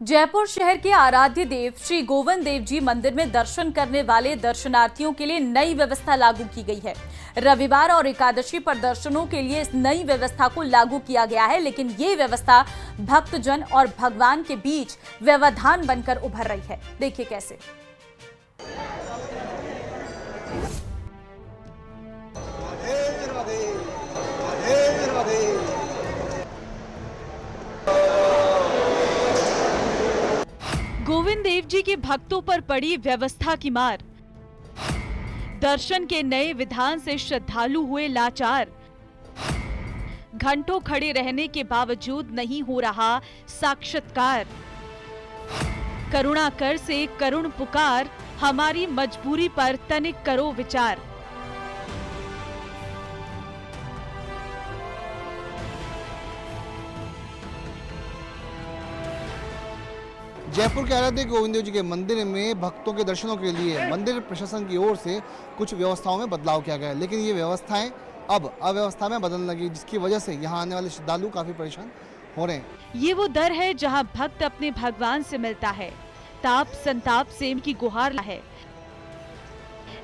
जयपुर शहर के आराध्य देव श्री गोविंद देव जी मंदिर में दर्शन करने वाले दर्शनार्थियों के लिए नई व्यवस्था लागू की गई है। रविवार और एकादशी पर दर्शनों के लिए इस नई व्यवस्था को लागू किया गया है, लेकिन ये व्यवस्था भक्तजन और भगवान के बीच व्यवधान बनकर उभर रही है। देखिए कैसे। गोविंद देव जी के भक्तों पर पड़ी व्यवस्था की मार। दर्शन के नए विधान से श्रद्धालु हुए लाचार। घंटों खड़े रहने के बावजूद नहीं हो रहा साक्षात्कार। करुणा कर से करुण पुकार, हमारी मजबूरी पर तनिक करो विचार। जयपुर के आराध्य गोविंद देव जी के मंदिर में भक्तों के दर्शनों के लिए मंदिर प्रशासन की ओर से कुछ व्यवस्थाओं में बदलाव किया गया है, लेकिन ये व्यवस्थाएं अब अव्यवस्था में बदलने लगी, जिसकी वजह से यहाँ आने वाले श्रद्धालु काफी परेशान हो रहे हैं। ये वो दर है जहाँ भक्त अपने भगवान से मिलता है, ताप संताप से इनकी गुहार है,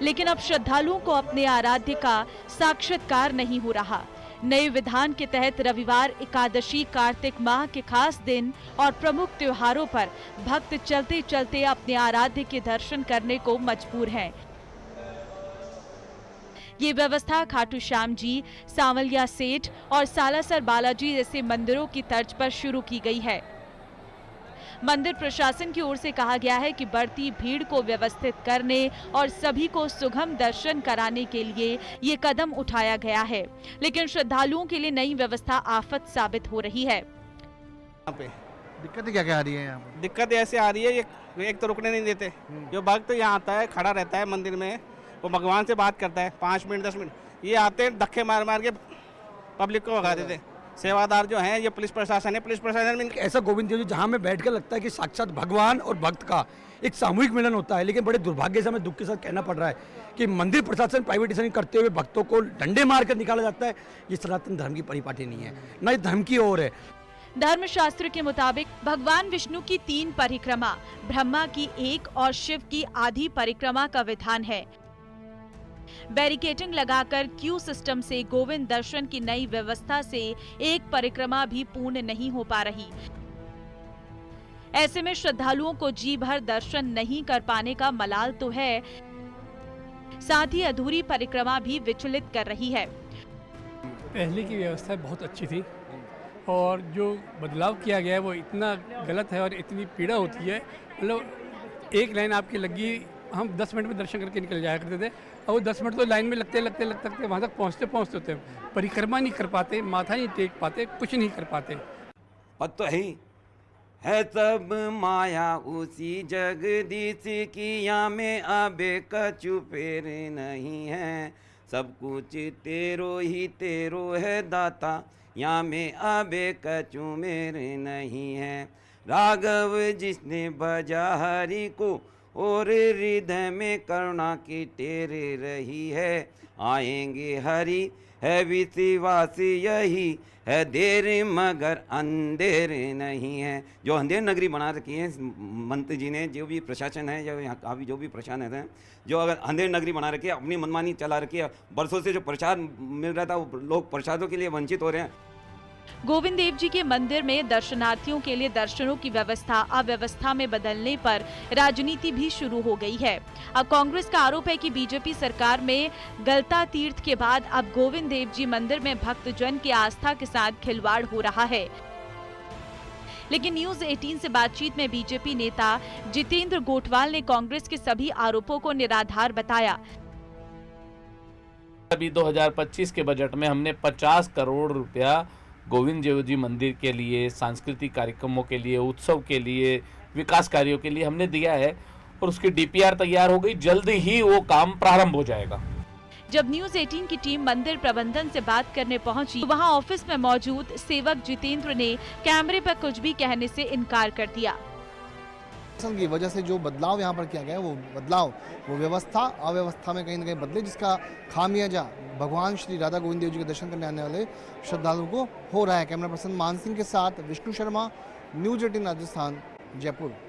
लेकिन अब श्रद्धालुओं को अपने आराध्य का साक्षात्कार नहीं हो रहा। नए विधान के तहत रविवार, एकादशी, कार्तिक माह के खास दिन और प्रमुख त्योहारों पर भक्त चलते चलते अपने आराध्य के दर्शन करने को मजबूर हैं। ये व्यवस्था खाटू श्याम जी, सांवलिया सेठ और सालासर बालाजी जैसे मंदिरों की तर्ज पर शुरू की गई है। मंदिर प्रशासन की ओर से कहा गया है कि बढ़ती भीड़ को व्यवस्थित करने और सभी को सुगम दर्शन कराने के लिए ये कदम उठाया गया है, लेकिन श्रद्धालुओं के लिए नई व्यवस्था आफत साबित हो रही है। यहाँ पे दिक्कतें क्या आ रही है? यहाँ पे दिक्कत ऐसे आ रही है, ये एक तो रुकने नहीं देते। जो भक्त यहाँ आता है, खड़ा रहता है मंदिर में, वो भगवान से बात करता है 5 मिनट 10 मिनट, ये आते हैं धक्के मार मार के पब्लिक को भगा देते। सेवादार जो हैं, ये पुलिस प्रशासन है, पुलिस प्रशासन में ऐसा गोविंद देव जी जहाँ में बैठकर लगता है कि साक्षात भगवान और भक्त का एक सामूहिक मिलन होता है, लेकिन बड़े दुर्भाग्य से हमें दुख के साथ कहना पड़ रहा है कि मंदिर प्रशासन प्राइवेटाइजेशन करते हुए भक्तों को डंडे मारकर निकाला जाता है। ये सनातन धर्म की परिपाटी नहीं है, न ये धर्म की ओर है। धर्मशास्त्र के मुताबिक भगवान विष्णु की 3 परिक्रमा, ब्रह्मा की 1 और शिव की आधी परिक्रमा का विधान है। बैरिकेडिंग लगाकर क्यू सिस्टम से गोविंद दर्शन की नई व्यवस्था से एक परिक्रमा भी पूर्ण नहीं हो पा रही। ऐसे में श्रद्धालुओं को जी भर दर्शन नहीं कर पाने का मलाल तो है, साथ ही अधूरी परिक्रमा भी विचलित कर रही है। पहले की व्यवस्था बहुत अच्छी थी और जो बदलाव किया गया है वो इतना गलत है और इतनी पीड़ा होती है। मतलब एक लाइन आपकी लगी, हम 10 मिनट में दर्शन करके निकल जाया करते थे, और वो 10 मिनट तो लाइन में लगते वहाँ तक पहुँचते होते परिक्रमा नहीं कर पाते, माथा नहीं टेक पाते, कुछ नहीं कर पाते। और तो है सब माया उसी जगदीश की, यहाँ में आबे कछु फेर नहीं है। सब कुछ तेरो ही तेरो है दाता, यहाँ में आबे कछु मेरे नहीं है। राघव जिसने बजा हरि को, और हृदय में करुणा की टेरे रही है। आएंगे हरि है विश्वास यही है, देर मगर अंधेर नहीं है। जो अंधेर नगरी बना रखी है मंत्री जी ने, जो भी प्रशासन है, जो यहाँ का भी जो भी प्रशासन है, जो अगर अंधेर नगरी बना रखी है, अपनी मनमानी चला रखी है, बरसों से जो प्रसाद मिल रहा था वो लोग प्रसादों के लिए वंचित हो रहे हैं। गोविंद देव जी के मंदिर में दर्शनार्थियों के लिए दर्शनों की व्यवस्था अव्यवस्था में बदलने पर राजनीति भी शुरू हो गई है। अब कांग्रेस का आरोप है कि बीजेपी सरकार में गलता तीर्थ के बाद अब गोविंद देव जी मंदिर में भक्तजन की आस्था के साथ खिलवाड़ हो रहा है। लेकिन न्यूज 18 से बातचीत में बीजेपी नेता जितेंद्र गोठवाल ने कांग्रेस के सभी आरोपों को निराधार बताया। अभी 2025 के बजट में हमने 50 करोड़ रुपया गोविंद देव जी मंदिर के लिए, सांस्कृतिक कार्यक्रमों के लिए, उत्सव के लिए, विकास कार्यों के लिए हमने दिया है और उसकी डीपीआर तैयार हो गई। जल्द ही वो काम प्रारंभ हो जाएगा। जब न्यूज 18 की टीम मंदिर प्रबंधन से बात करने पहुंची, तो वहां ऑफिस में मौजूद सेवक जितेंद्र ने कैमरे पर कुछ भी कहने से इनकार कर दिया। की वजह से जो बदलाव यहाँ पर किया गया है, वो बदलाव वो व्यवस्था अव्यवस्था में कहीं न कहीं बदले, जिसका खामियाजा भगवान श्री राधा गोविंद देव जी के दर्शन करने आने वाले श्रद्धालुओं को हो रहा है। कैमरा पर्सन मान सिंह के साथ विष्णु शर्मा, न्यूज 18 राजस्थान। जयपुर।